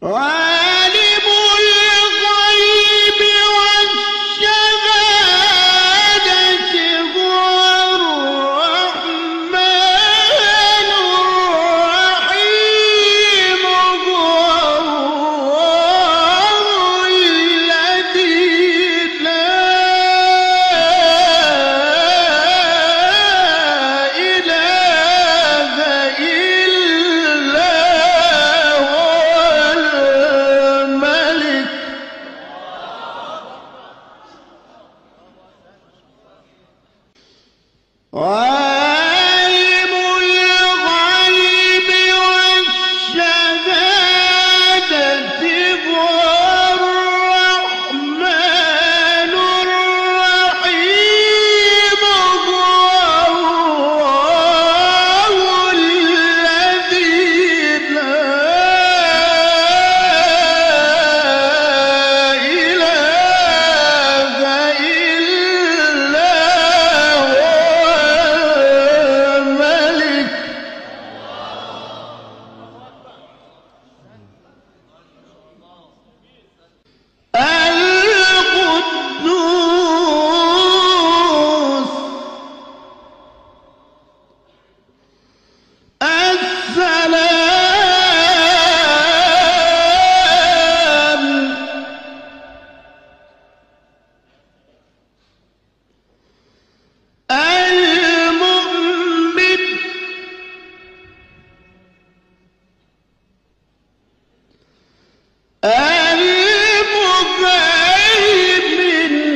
عالم الغيب والشهادة هو الرحمن الرحيم الله الذي لا إله إلا هو الملك عالم الغيب والشهادة هو الرحمن الرحيم الله الذي لا إله إلا هو الملك القدوس السلام المؤمن المهيمن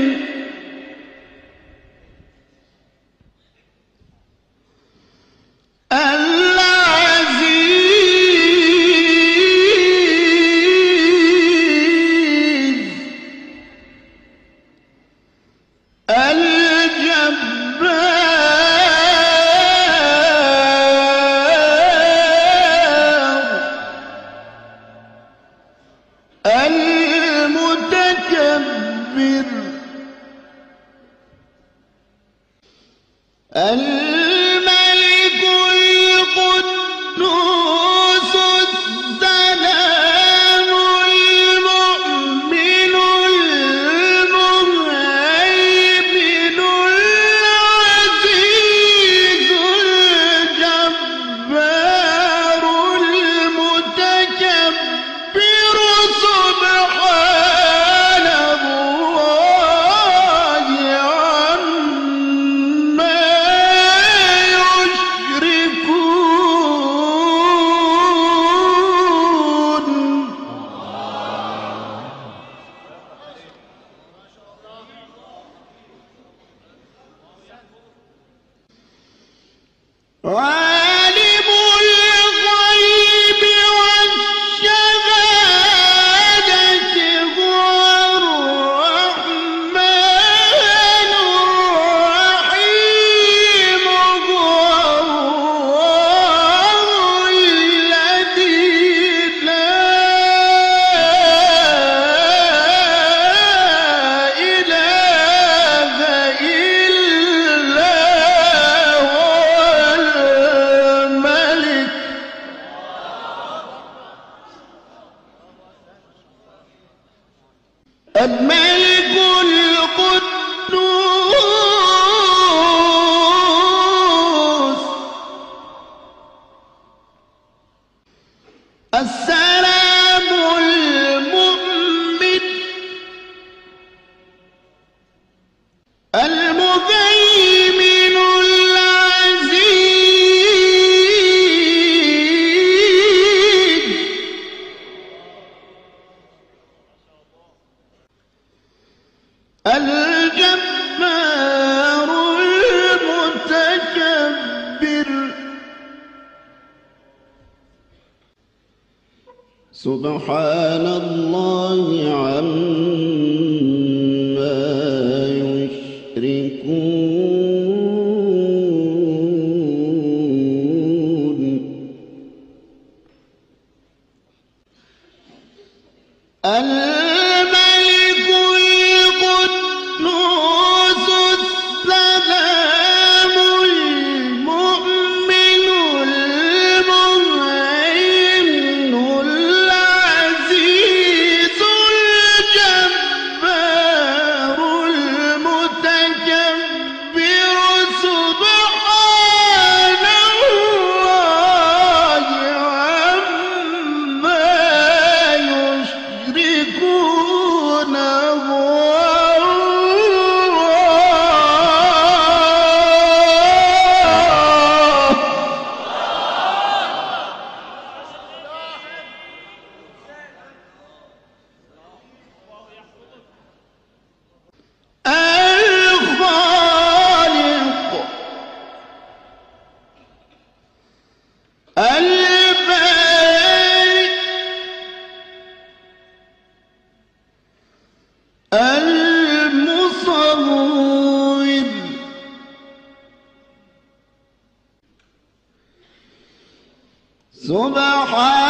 العزيز الجبار المتكبر الملك القدوس السلام المؤمن المهيمن العزيز الجبار المتكبر سبحان الله عما يشركون عالم الغيب والشهادة هو الرحمن الرحيم الله الذي لا إله إلا هو الملك الملك القدوس السلام المؤمن المهيمن العزيز الجبار المتكبر سبحان الله عما يشركون الملك القدوس السلام المؤمن المهيمن العزيز سبحان